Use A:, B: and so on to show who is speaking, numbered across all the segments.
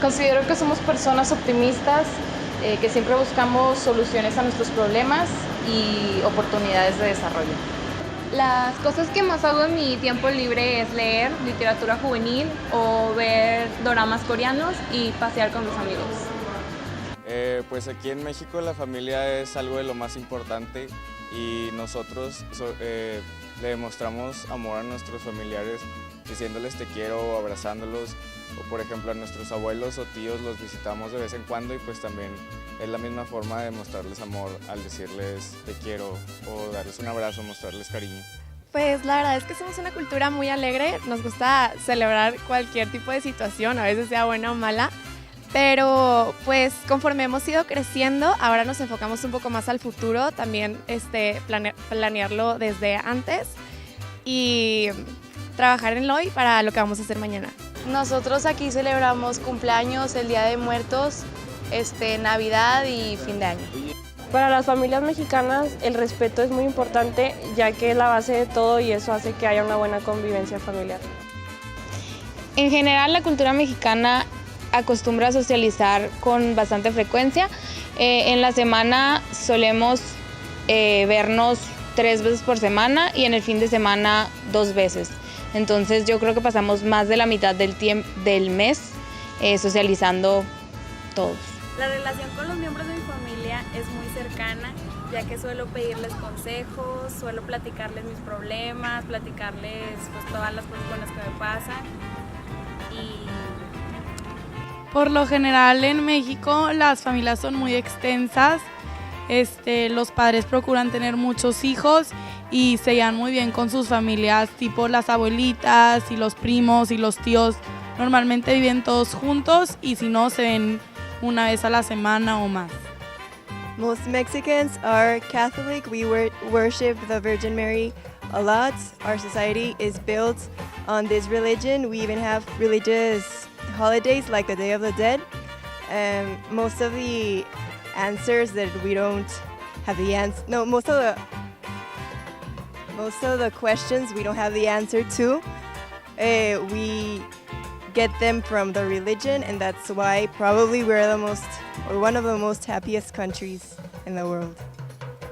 A: Considero que somos personas optimistas, que siempre buscamos soluciones a nuestros problemas y oportunidades de desarrollo.
B: Las cosas que más hago en mi tiempo libre es leer literatura juvenil o ver doramas coreanos y pasear con los amigos.
C: Pues aquí en México la familia es algo de lo más importante y nosotros le demostramos amor a nuestros familiares diciéndoles te quiero, abrazándolos, o por ejemplo a nuestros abuelos o tíos los visitamos de vez en cuando y pues también es la misma forma de mostrarles amor al decirles te quiero o darles un abrazo, mostrarles cariño.
D: Pues la verdad es que somos una cultura muy alegre, nos gusta celebrar cualquier tipo de situación, a veces sea buena o mala, pero pues conforme hemos ido creciendo, ahora nos enfocamos un poco más al futuro, también planearlo desde antes y trabajar en lo hoy para lo que vamos a hacer mañana.
E: Nosotros aquí celebramos cumpleaños, el Día de Muertos, Navidad y fin de año.
F: Para las familias mexicanas el respeto es muy importante, ya que es la base de todo y eso hace que haya una buena convivencia familiar.
B: En general, la cultura mexicana acostumbra a socializar con bastante frecuencia. En la semana solemos vernos 3 veces por semana y en el fin de semana 2 veces. Entonces yo creo que pasamos más de la mitad del mes socializando todos.
G: La relación con los miembros de mi familia es muy cercana, ya que suelo pedirles consejos, suelo platicarles mis problemas, platicarles pues, todas las cosas con las que me pasan.
H: Por lo general en México las familias son muy extensas, los padres procuran tener muchos hijos y se llevan muy bien con sus familias, tipo las abuelitas y los primos y los tíos. Normalmente viven todos juntos y si no se ven una vez a la semana o más.
I: Most Mexicans are Catholic. We worship the Virgin Mary a lot. Our society is built on this religion. We even have religious holidays like the Day of the Dead. Most of the answers that we don't have the answer. No, most of the questions we don't have the answer to. We get them from the religion, and that's why probably we're one of the most happiest countries in the world.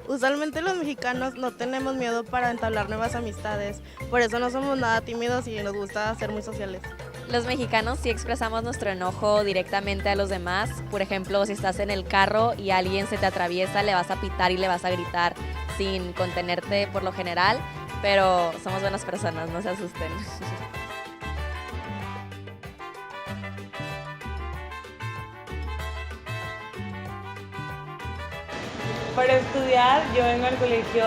J: Usualmente los mexicanos no tenemos miedo para entablar nuevas amistades, por eso no somos nada tímidos y nos gusta ser muy sociales.
K: Los mexicanos sí expresamos nuestro enojo directamente a los demás. Por ejemplo, si estás en el carro y alguien se te atraviesa, le vas a pitar y le vas a gritar sin contenerte por lo general, pero somos buenas personas, no se asusten.
L: Para estudiar, yo vengo al colegio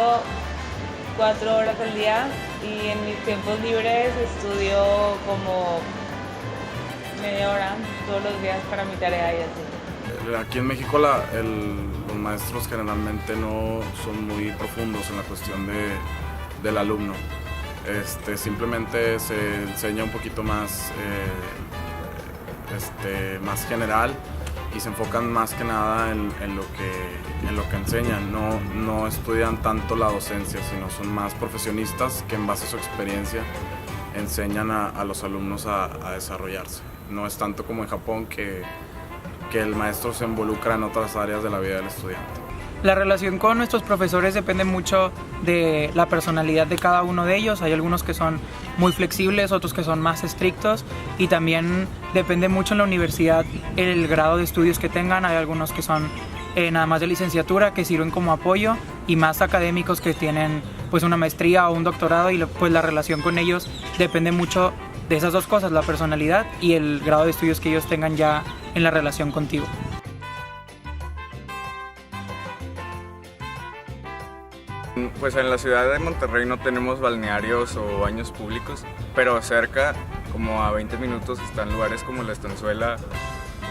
L: 4 horas al día y en mis tiempos libres estudio como media hora todos los días para mi tarea y así.
M: Aquí en México los maestros generalmente no son muy profundos en la cuestión del alumno. Simplemente se enseña un poquito más, más general y se enfocan más que nada en lo que enseñan. No estudian tanto la docencia, sino son más profesionistas que en base a su experiencia enseñan a los alumnos a desarrollarse. No es tanto como en Japón que el maestro se involucra en otras áreas de la vida del estudiante.
N: La relación con nuestros profesores depende mucho de la personalidad de cada uno de ellos. Hay algunos que son muy flexibles, otros que son más estrictos y también depende mucho en la universidad el grado de estudios que tengan. Hay algunos que son nada más de licenciatura que sirven como apoyo y más académicos que tienen pues una maestría o un doctorado y pues la relación con ellos depende mucho de esas dos cosas, la personalidad y el grado de estudios que ellos tengan ya en la relación contigo.
C: Pues en la ciudad de Monterrey no tenemos balnearios o baños públicos, pero cerca, como a 20 minutos, están lugares como la Estanzuela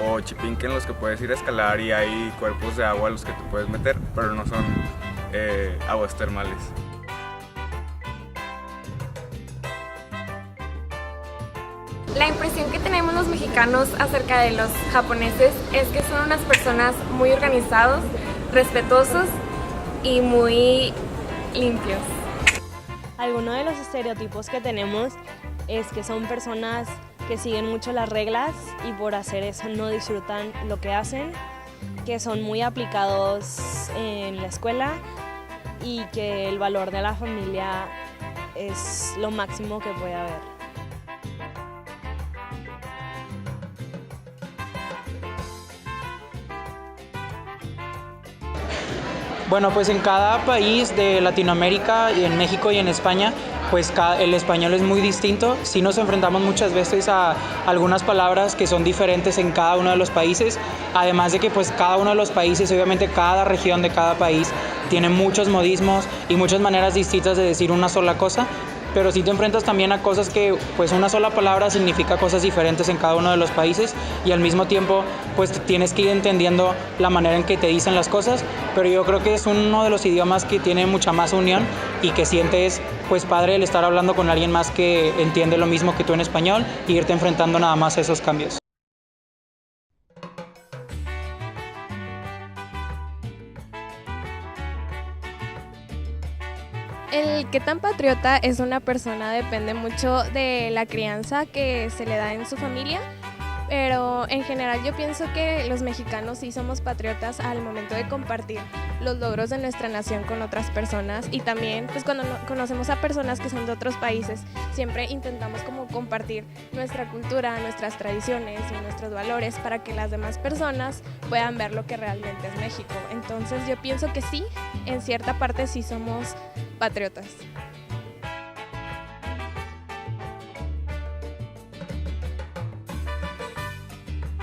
C: o Chipinque en los que puedes ir a escalar y hay cuerpos de agua a los que te puedes meter, pero no son aguas termales.
B: La impresión que tenemos los mexicanos acerca de los japoneses es que son unas personas muy organizados, respetuosos y muy limpios.
F: Algunos de los estereotipos que tenemos es que son personas
O: que siguen mucho las reglas y por hacer eso no disfrutan lo que hacen, que son muy aplicados en la escuela y que el valor de la familia es lo máximo que puede haber.
N: Bueno, pues en cada país de Latinoamérica, y en México y en España, pues el español es muy distinto. Sí nos enfrentamos muchas veces a algunas palabras que son diferentes en cada uno de los países, además de que pues cada uno de los países, obviamente cada región de cada país tiene muchos modismos y muchas maneras distintas de decir una sola cosa, pero sí te enfrentas también a cosas que pues una sola palabra significa cosas diferentes en cada uno de los países y al mismo tiempo pues tienes que ir entendiendo la manera en que te dicen las cosas, pero yo creo que es uno de los idiomas que tiene mucha más unión y que sientes pues padre el estar hablando con alguien más que entiende lo mismo que tú en español y irte enfrentando nada más a esos cambios.
D: El qué tan patriota es una persona depende mucho de la crianza que se le da en su familia, pero en general yo pienso que los mexicanos sí somos patriotas al momento de compartir los logros de nuestra nación con otras personas y también pues cuando conocemos a personas que son de otros países siempre intentamos como compartir nuestra cultura, nuestras tradiciones y nuestros valores para que las demás personas puedan ver lo que realmente es México. Entonces yo pienso que sí, en cierta parte sí somos patriotas.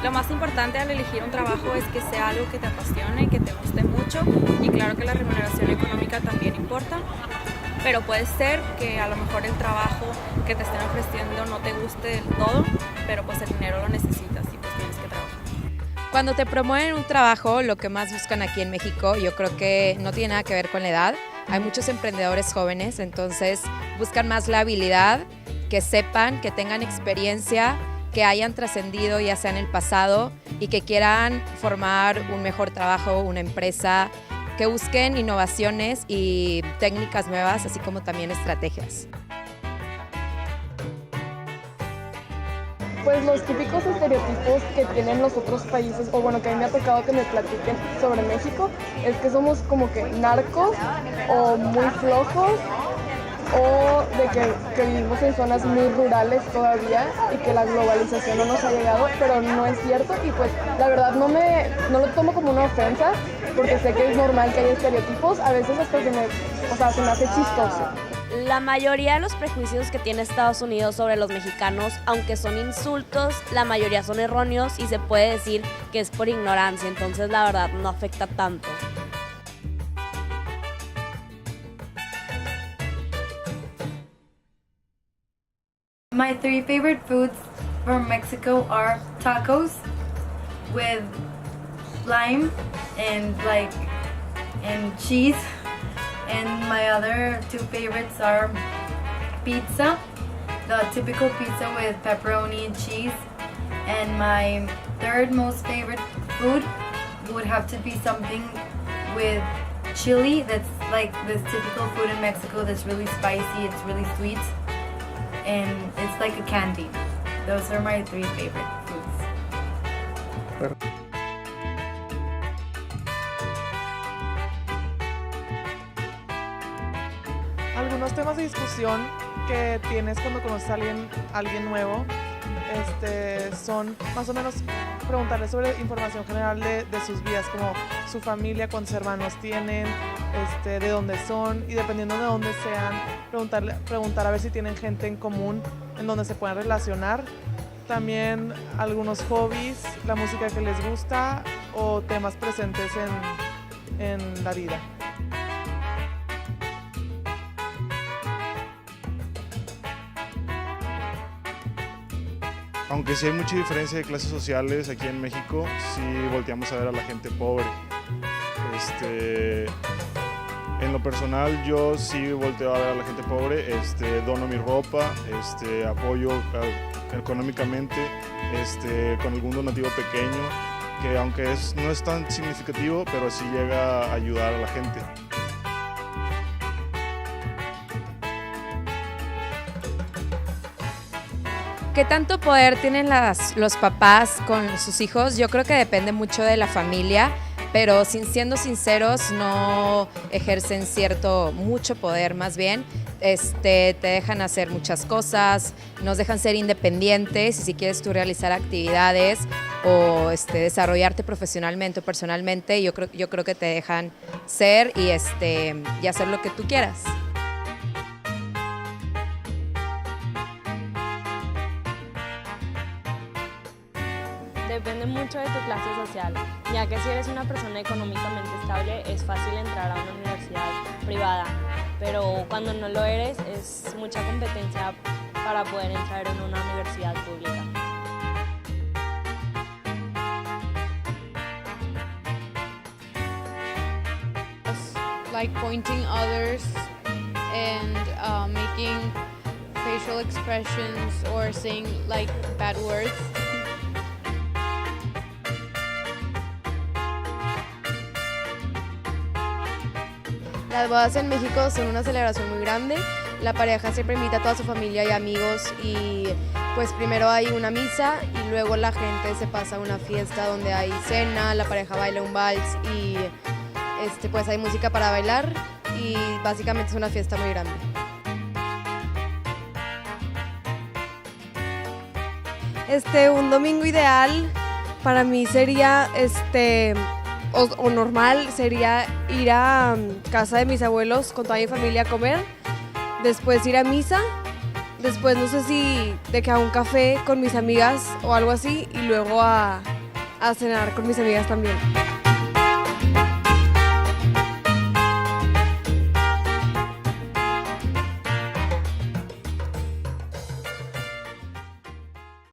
P: Lo más importante al elegir un trabajo es que sea algo que te apasione, que te guste mucho y claro que la remuneración económica también importa, pero puede ser que a lo mejor el trabajo que te estén ofreciendo no te guste del todo, pero pues el dinero lo necesitas y pues tienes que trabajar.
Q: Cuando te promueven un trabajo, lo que más buscan aquí en México, yo creo que no tiene nada que ver con la edad. Hay muchos emprendedores jóvenes, entonces buscan más la habilidad, que sepan, que tengan experiencia, que hayan trascendido ya sea en el pasado y que quieran formar un mejor trabajo, una empresa, que busquen innovaciones y técnicas nuevas, así como también estrategias.
A: Pues los típicos estereotipos que tienen los otros países, o bueno, que a mí me ha tocado que me platiquen sobre México, es que somos como que narcos o muy flojos o de que vivimos en zonas muy rurales todavía y que la globalización no nos ha llegado, pero no es cierto y pues la verdad no lo tomo como una ofensa porque sé que es normal que haya estereotipos, a veces hasta se me hace chistoso.
R: La mayoría de los prejuicios que tiene Estados Unidos sobre los mexicanos, aunque son insultos, la mayoría son erróneos y se puede decir que es por ignorancia, entonces la verdad no afecta tanto.
S: My 3 favorite foods from Mexico are tacos with lime and cheese. And my other 2 favorites are pizza, the typical pizza with pepperoni and cheese. And my 3rd most favorite food would have to be something with chili that's like this typical food in Mexico that's really spicy, it's really sweet, and it's like a candy. Those are my 3 favorite foods.
T: Algunos temas de discusión que tienes cuando conoces a alguien nuevo son más o menos preguntarles sobre información general de sus vidas, como su familia, cuántos hermanos tienen, de dónde son y dependiendo de dónde sean, preguntar a ver si tienen gente en común en donde se puedan relacionar. También algunos hobbies, la música que les gusta o temas presentes en la vida.
U: Aunque sí hay mucha diferencia de clases sociales aquí en México, sí volteamos a ver a la gente pobre. En lo personal yo sí volteo a ver a la gente pobre, dono mi ropa, apoyo económicamente con algún donativo pequeño, que aunque no es tan significativo, pero sí llega a ayudar a la gente.
Q: ¿Qué tanto poder tienen los papás con sus hijos? Yo creo que depende mucho de la familia, pero siendo sinceros no ejercen mucho poder, más bien te dejan hacer muchas cosas, nos dejan ser independientes y si quieres tú realizar actividades o desarrollarte profesionalmente o personalmente, yo creo que te dejan ser y hacer lo que tú quieras.
O: Depende mucho de tu clase social, ya que si eres una persona económicamente estable es fácil entrar a una universidad privada, pero cuando no lo eres es mucha competencia para poder entrar en una universidad pública.
E: Like pointing others and making facial expressions or saying like bad words.
D: Las bodas en México son una celebración muy grande. La pareja siempre invita a toda su familia y amigos y pues primero hay una misa y luego la gente se pasa a una fiesta donde hay cena, la pareja baila un vals y pues hay música para bailar y básicamente es una fiesta muy grande. Un domingo ideal para mí sería o normal sería ir a casa de mis abuelos con toda mi familia a comer, después ir a misa, después no sé si de que a un café con mis amigas o algo así y luego a cenar con mis amigas también.